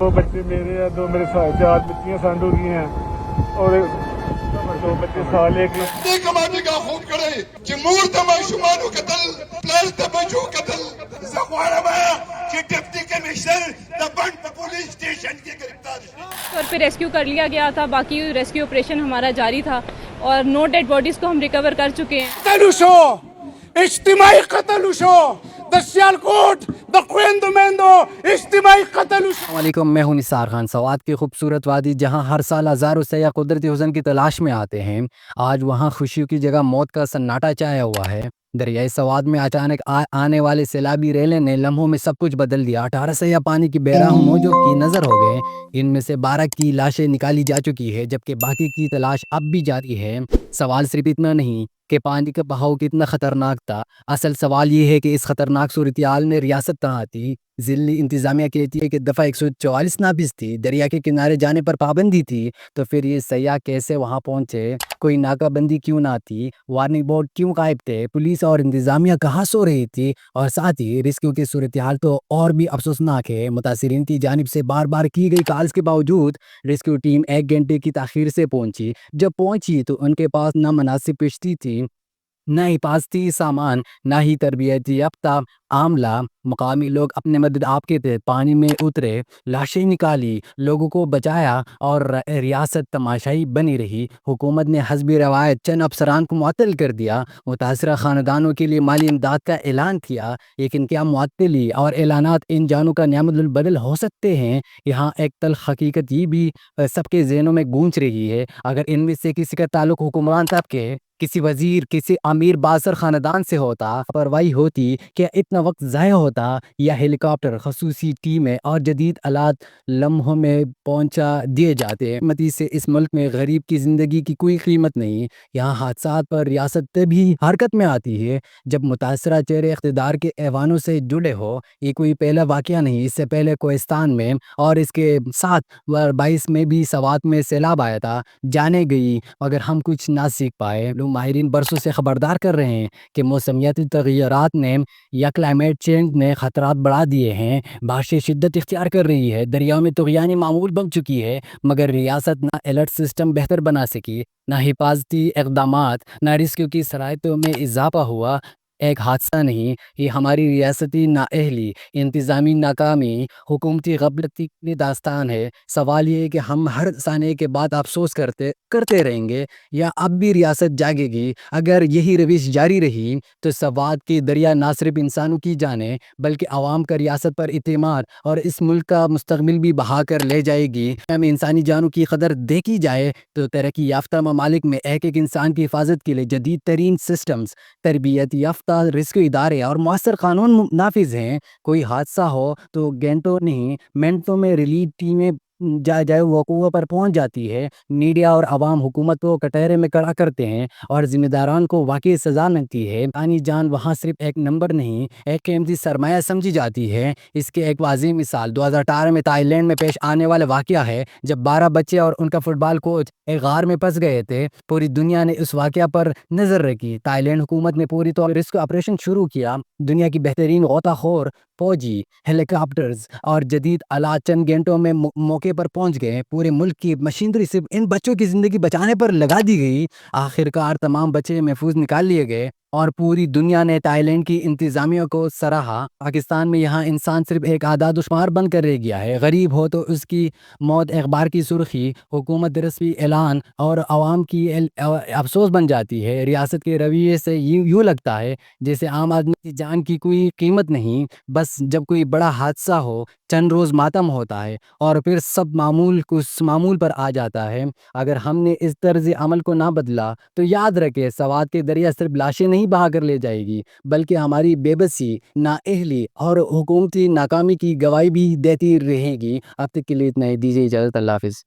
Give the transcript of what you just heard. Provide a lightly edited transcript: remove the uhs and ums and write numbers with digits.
دو بچے میرے ہیں، دو میرے ساتھ، چار بچیاں سانڈو کی ہیں اور دو بچے سال ایک کماٹی کا خوب کرے جمہور تمام شمارو قتل پلس تبجو قتل زخوارہ بایا کہ ڈپٹی کمشنر دبن پولیس اسٹیشن کی گرفتار طور پہ ریسکیو کر لیا گیا تھا. باقی ریسکیو آپریشن ہمارا جاری تھا اور 9 ڈیڈ باڈیز کو ہم ریکور کر چکے ہیں. قتل شو اجتماعی قتل شو دا سیالکوٹ دا کوئندمینڈو اجتماعی قتل. السلام علیکم، میں ہوں نثار خان. سوات کی خوبصورت وادی جہاں ہر سال ہزاروں سیاح قدرتی حسن کی تلاش میں آتے ہیں، آج وہاں خوشیوں کی جگہ موت کا سناٹا چھایا ہوا ہے. دریائے سوات میں اچانک آنے والے سیلابی ریلے نے لمحوں میں سب کچھ بدل دیا. 18 سیاح پانی کی بحراہ موجوں کی نظر ہو گئے. ان میں سے 12 کی لاشیں نکالی جا چکی ہے جبکہ باقی کی تلاش اب بھی جاری ہے. سوال صرف اتنا نہیں کہ پانی کا بہاؤ کتنا خطرناک تھا، اصل سوال یہ ہے کہ اس خطرناک صورتحال میں ریاست کہاں تھی. ضلعی انتظامیہ کہتی ہے کہ دفعہ 144 نافذ تھی، دریا کے کنارے جانے پر پابندی تھی، تو پھر یہ سیاح کیسے وہاں پہنچے؟ کوئی ناکہ بندی کیوں نہ تھی؟ وارننگ بورڈ کیوں غائب تھے؟ پولیس اور انتظامیہ کہاں سو رہی تھی؟ اور ساتھ ہی ریسکیو کی صورتحال تو اور بھی افسوسناک ہے. متاثرین کی جانب سے بار بار کی گئی کالز کے باوجود ریسکیو ٹیم 1 گھنٹے کی تاخیر سے پہنچی. جب پہنچی تو ان کے پاس نہ مناسب کشتی تھی، نہ حفاظتی سامان، نہ ہی تربیتی یافتہ عاملہ. مقامی لوگ اپنے مدد آپ کے تحت پانی میں اترے، لاشیں نکالی، لوگوں کو بچایا اور ریاست تماشائی بنی رہی. حکومت نے حسب روایت چند افسران کو معطل کر دیا، متاثرہ خاندانوں کے لیے مالی امداد کا اعلان کیا، لیکن کیا معطلی اور اعلانات ان جانوں کا نعمت البدل ہو سکتے ہیں؟ یہاں ایک تلخ حقیقت یہ بھی سب کے ذہنوں میں گونج رہی ہے. اگر ان میں سے کسی کا تعلق حکمران طبقے، کسی وزیر، کسی امیر باثر خاندان سے ہوتا، پرواہی ہوتی، کیا اتنا وقت ضائع ہوتا؟ یا ہیلی کاپٹر، خصوصی ٹیمیں اور جدید آلات لمحوں میں پہنچا دیے جاتے؟ متی سے اس ملک میں غریب کی زندگی کی کوئی قیمت نہیں. یہاں حادثات پر ریاست تبھی حرکت میں آتی ہے جب متاثرہ چہرے اقتدار کے ایوانوں سے جڑے ہو. یہ کوئی پہلا واقعہ نہیں، اس سے پہلے کوہستان میں اور اس کے ساتھ 22 میں بھی سوات میں سیلاب آیا تھا. جانے گئی مگر ہم کچھ نہ سیکھ پائے. ماہرین برسوں سے خبردار کر رہے ہیں کہ موسمیاتی تغیرات نے یا کلائمیٹ چینج نے خطرات بڑھا دیے ہیں. بارشیں شدت اختیار کر رہی ہے، دریاؤں میں طغیانی معمول بن چکی ہے، مگر ریاست نہ الرٹ سسٹم بہتر بنا سکی، نہ حفاظتی اقدامات، نہ ریسکیو کی صلاحیتوں میں اضافہ ہوا. ایک حادثہ نہیں، یہ ہماری ریاستی نااہلی، انتظامی ناکامی، حکومتی غفلت کی داستان ہے. سوال یہ ہے کہ ہم ہر ثانیے کے بعد افسوس کرتے رہیں گے یا اب بھی ریاست جاگے گی؟ اگر یہی روش جاری رہی تو سوات کی دریا نہ صرف انسانوں کی جانیں بلکہ عوام کا ریاست پر اعتماد اور اس ملک کا مستقبل بھی بہا کر لے جائے گی. ہمیں انسانی جانوں کی قدر دیکھی جائے تو ترقی یافتہ ممالک میں ایک انسان کی حفاظت کے لیے جدید ترین سسٹمز، تربیت یافتہ ریسکیو ادارے اور مؤثر قانون نافذ ہیں. کوئی حادثہ ہو تو گھنٹوں نہیں منٹوں میں ریلیف ٹیمیں جائے وقوع پر پہنچ جاتی ہے. میڈیا اور عوام حکومت کو کٹہرے میں کھڑا کرتے ہیں اور ذمہ داران کو واقعی سزا ملتی ہے. پانی جان وہاں صرف ایک نمبر نہیں، ایک قیمتی سرمایہ سمجھی جاتی ہے. اس کے ایک واضح مثال 2018 میں تائی لینڈ میں پیش آنے والا واقعہ ہے جب 12 بچے اور ان کا فٹ بال کوچ ایک غار میں پھنس گئے تھے. پوری دنیا نے اس واقعہ پر نظر رکھی. تائی لینڈ حکومت نے پوری طور ریسکیو آپریشن شروع کیا. دنیا کی بہترین غوطہ خور فوجی، ہیلی کاپٹرز اور جدید آلات چند گھنٹوں میں موقع پر پہنچ گئے. پورے ملک کی مشینری صرف ان بچوں کی زندگی بچانے پر لگا دی گئی. آخرکار تمام بچے محفوظ نکال لیے گئے اور پوری دنیا نے تائی لینڈ کی انتظامیہ کو سراہا. پاکستان میں یہاں انسان صرف ایک اعداد و شمار بن کر رہ گیا ہے. غریب ہو تو اس کی موت اخبار کی سرخی، حکومت رسمی اعلان اور عوام کی افسوس بن جاتی ہے. ریاست کے رویے سے یوں لگتا ہے جیسے عام آدمی کی جان کی کوئی قیمت نہیں. بس جب کوئی بڑا حادثہ ہو چند روز ماتم ہوتا ہے اور پھر سب معمول پر آ جاتا ہے. اگر ہم نے اس طرز عمل کو نہ بدلا تو یاد رکھے سوات کے دریا صرف لاشیں نہیں بہا کر لے جائے گی بلکہ ہماری بے بسی، نااہلی اور حکومتی ناکامی کی گواہی بھی دیتی رہے گی. اب تک کے لیے اتنا ہی، دیجیے اجازت. اللہ حافظ.